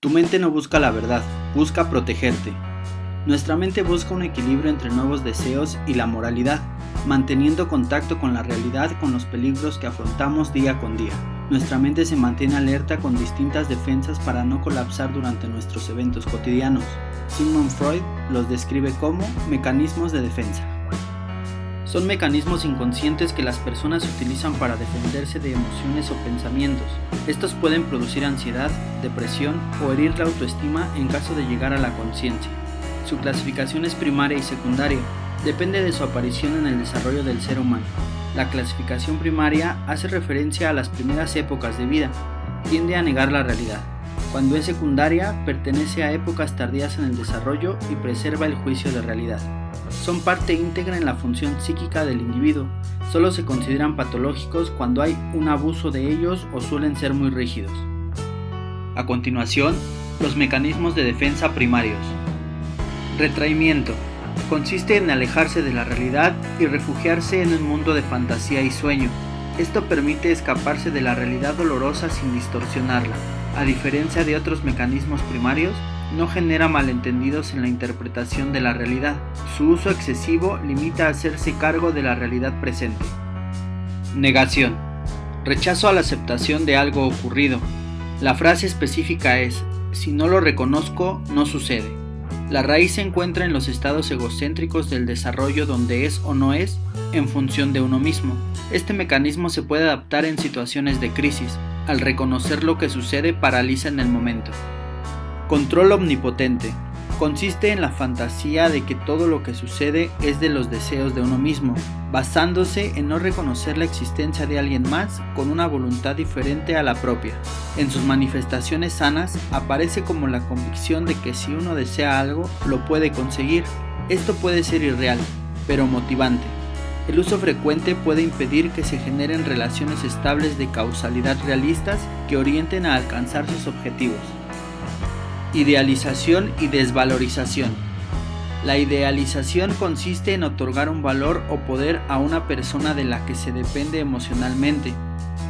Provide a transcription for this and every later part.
Tu mente no busca la verdad, busca protegerte. Nuestra mente busca un equilibrio entre nuevos deseos y la moralidad, manteniendo contacto con la realidad con los peligros que afrontamos día con día. Nuestra mente se mantiene alerta con distintas defensas para no colapsar durante nuestros eventos cotidianos. Sigmund Freud los describe como mecanismos de defensa. Son mecanismos inconscientes que las personas utilizan para defenderse de emociones o pensamientos. Estos pueden producir ansiedad, depresión o herir la autoestima en caso de llegar a la conciencia. Su clasificación es primaria y secundaria, depende de su aparición en el desarrollo del ser humano. La clasificación primaria hace referencia a las primeras épocas de vida, tiende a negar la realidad. Cuando es secundaria, pertenece a épocas tardías en el desarrollo y preserva el juicio de realidad. Son parte íntegra en la función psíquica del individuo, solo se consideran patológicos cuando hay un abuso de ellos o suelen ser muy rígidos. A continuación, los mecanismos de defensa primarios. Retraimiento. Consiste en alejarse de la realidad y refugiarse en un mundo de fantasía y sueño. Esto permite escaparse de la realidad dolorosa sin distorsionarla. A diferencia de otros mecanismos primarios, no genera malentendidos en la interpretación de la realidad. Su uso excesivo limita a hacerse cargo de la realidad presente. Negación. Rechazo a la aceptación de algo ocurrido. La frase específica es: si no lo reconozco, no sucede. La raíz se encuentra en los estados egocéntricos del desarrollo donde es o no es en función de uno mismo. Este mecanismo se puede adaptar en situaciones de crisis. Al reconocer lo que sucede, paraliza en el momento. Control omnipotente. Consiste en la fantasía de que todo lo que sucede es de los deseos de uno mismo, basándose en no reconocer la existencia de alguien más con una voluntad diferente a la propia. En sus manifestaciones sanas, aparece como la convicción de que si uno desea algo, lo puede conseguir. Esto puede ser irreal, pero motivante. El uso frecuente puede impedir que se generen relaciones estables de causalidad realistas que orienten a alcanzar sus objetivos. Idealización y desvalorización. La idealización consiste en otorgar un valor o poder a una persona de la que se depende emocionalmente,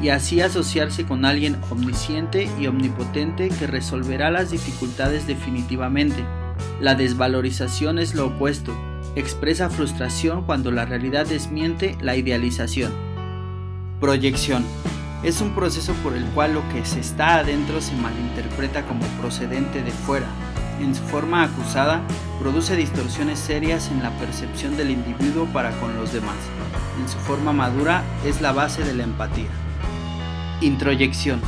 y así asociarse con alguien omnisciente y omnipotente que resolverá las dificultades definitivamente. La desvalorización es lo opuesto, expresa frustración cuando la realidad desmiente la idealización. Proyección. Es un proceso por el cual lo que se está adentro se malinterpreta como procedente de fuera. En su forma acusada, produce distorsiones serias en la percepción del individuo para con los demás. En su forma madura, es la base de la empatía. Introyección.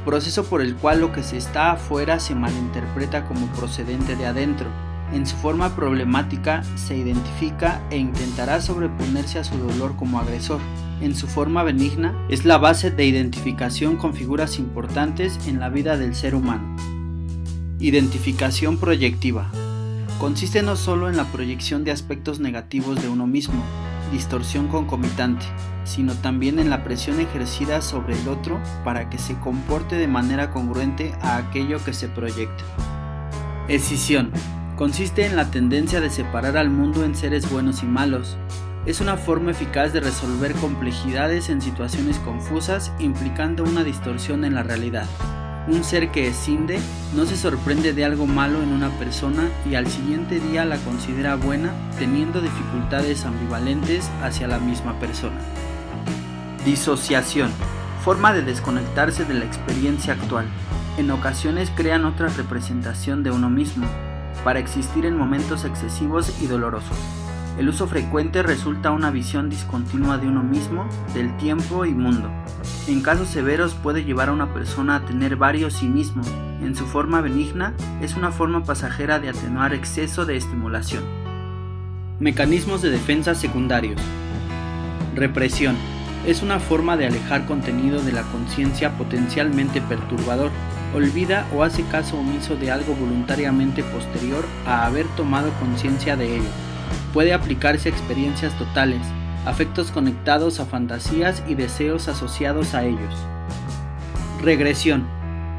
Proceso por el cual lo que se está afuera se malinterpreta como procedente de adentro. En su forma problemática, se identifica e intentará sobreponerse a su dolor como agresor. En su forma benigna, es la base de identificación con figuras importantes en la vida del ser humano. Identificación proyectiva. Consiste no solo en la proyección de aspectos negativos de uno mismo, distorsión concomitante, sino también en la presión ejercida sobre el otro para que se comporte de manera congruente a aquello que se proyecta. Escisión. Consiste en la tendencia de separar al mundo en seres buenos y malos. Es una forma eficaz de resolver complejidades en situaciones confusas implicando una distorsión en la realidad. Un ser que escinde no se sorprende de algo malo en una persona y al siguiente día la considera buena, teniendo dificultades ambivalentes hacia la misma persona. Disociación. Forma de desconectarse de la experiencia actual. En ocasiones crean otra representación de uno mismo, para existir en momentos excesivos y dolorosos. El uso frecuente resulta una visión discontinua de uno mismo, del tiempo y mundo. En casos severos puede llevar a una persona a tener varios sí mismos. En su forma benigna, es una forma pasajera de atenuar exceso de estimulación. Mecanismos de defensa secundarios. Represión. Es una forma de alejar contenido de la conciencia potencialmente perturbador. Olvida o hace caso omiso de algo voluntariamente posterior a haber tomado conciencia de ello. Puede aplicarse a experiencias totales, afectos conectados a fantasías y deseos asociados a ellos. Regresión.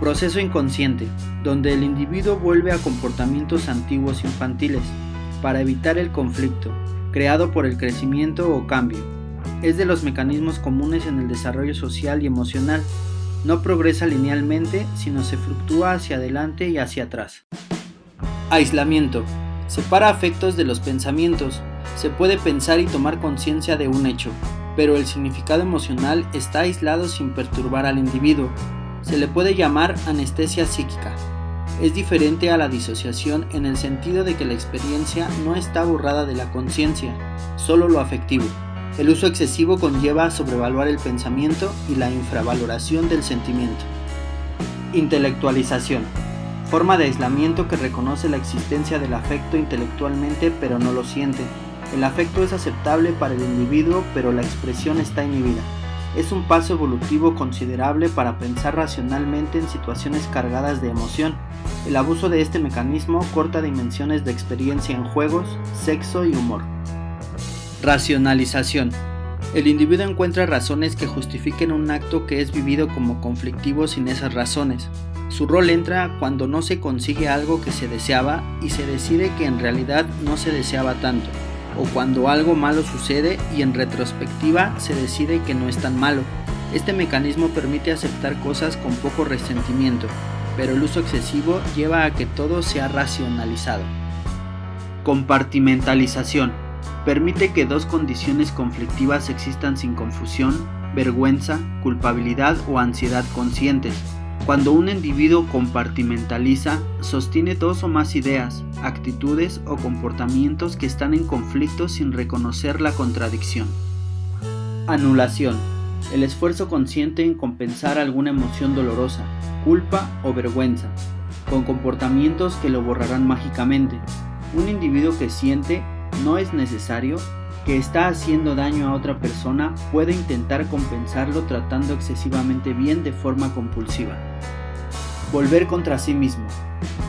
Proceso inconsciente, donde el individuo vuelve a comportamientos antiguos infantiles, para evitar el conflicto, creado por el crecimiento o cambio. Es de los mecanismos comunes en el desarrollo social y emocional. No progresa linealmente, sino se fluctúa hacia adelante y hacia atrás. Aislamiento. Separa afectos de los pensamientos. Se puede pensar y tomar conciencia de un hecho, pero el significado emocional está aislado sin perturbar al individuo. Se le puede llamar anestesia psíquica. Es diferente a la disociación en el sentido de que la experiencia no está borrada de la conciencia, solo lo afectivo. El uso excesivo conlleva sobrevaluar el pensamiento y la infravaloración del sentimiento. Intelectualización. Forma de aislamiento que reconoce la existencia del afecto intelectualmente pero no lo siente. El afecto es aceptable para el individuo pero la expresión está inhibida. Es un paso evolutivo considerable para pensar racionalmente en situaciones cargadas de emoción. El abuso de este mecanismo corta dimensiones de experiencia en juegos, sexo y humor. Racionalización. El individuo encuentra razones que justifiquen un acto que es vivido como conflictivo sin esas razones. Su rol entra cuando no se consigue algo que se deseaba y se decide que en realidad no se deseaba tanto, o cuando algo malo sucede y en retrospectiva se decide que no es tan malo. Este mecanismo permite aceptar cosas con poco resentimiento, pero el uso excesivo lleva a que todo sea racionalizado. Compartimentalización. Permite que dos condiciones conflictivas existan sin confusión, vergüenza, culpabilidad o ansiedad conscientes. Cuando un individuo compartimentaliza, sostiene dos o más ideas, actitudes o comportamientos que están en conflicto sin reconocer la contradicción. Anulación. El esfuerzo consciente en compensar alguna emoción dolorosa, culpa o vergüenza, con comportamientos que lo borrarán mágicamente. Un individuo que siente, no es necesario, que está haciendo daño a otra persona puede intentar compensarlo tratando excesivamente bien de forma compulsiva. Volver contra sí mismo.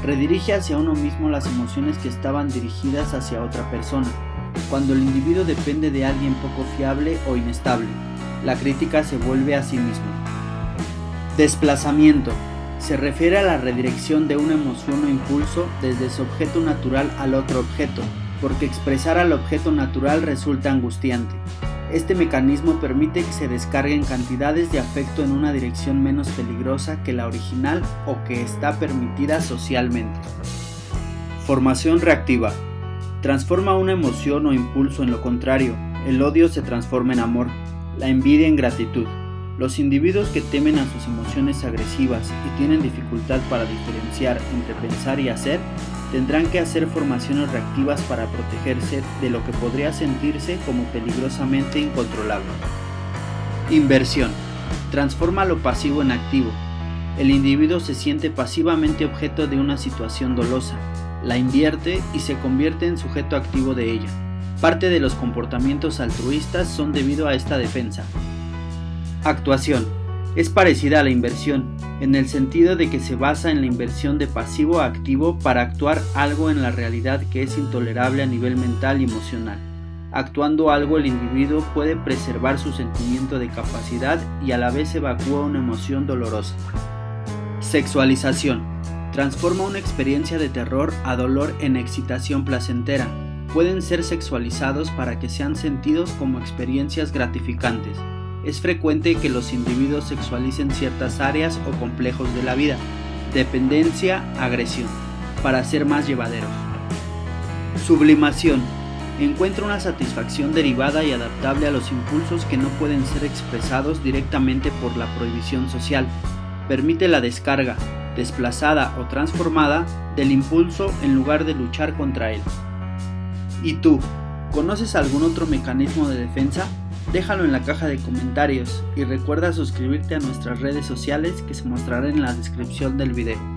Redirige hacia uno mismo las emociones que estaban dirigidas hacia otra persona. Cuando el individuo depende de alguien poco fiable o inestable, la crítica se vuelve a sí mismo. Desplazamiento. Se refiere a la redirección de una emoción o impulso desde su objeto natural al otro objeto, porque expresar al objeto natural resulta angustiante. Este mecanismo permite que se descarguen cantidades de afecto en una dirección menos peligrosa que la original o que está permitida socialmente. Formación reactiva. Transforma una emoción o impulso en lo contrario. El odio se transforma en amor, la envidia en gratitud. Los individuos que temen a sus emociones agresivas y tienen dificultad para diferenciar entre pensar y hacer, tendrán que hacer formaciones reactivas para protegerse de lo que podría sentirse como peligrosamente incontrolable. Inversión. Transforma lo pasivo en activo. El individuo se siente pasivamente objeto de una situación dolosa, la invierte y se convierte en sujeto activo de ella. Parte de los comportamientos altruistas son debido a esta defensa. Actuación. Es parecida a la inversión, en el sentido de que se basa en la inversión de pasivo a activo para actuar algo en la realidad que es intolerable a nivel mental y emocional. Actuando algo, el individuo puede preservar su sentimiento de capacidad y a la vez evacúa una emoción dolorosa. Sexualización. Transforma una experiencia de terror a dolor en excitación placentera. Pueden ser sexualizados para que sean sentidos como experiencias gratificantes. Es frecuente que los individuos sexualicen ciertas áreas o complejos de la vida, dependencia, agresión, para ser más llevaderos. Sublimación. Encuentra una satisfacción derivada y adaptable a los impulsos que no pueden ser expresados directamente por la prohibición social. Permite la descarga, desplazada o transformada, del impulso en lugar de luchar contra él. ¿Y tú? ¿Conoces algún otro mecanismo de defensa? Déjalo en la caja de comentarios y recuerda suscribirte a nuestras redes sociales que se mostrarán en la descripción del video.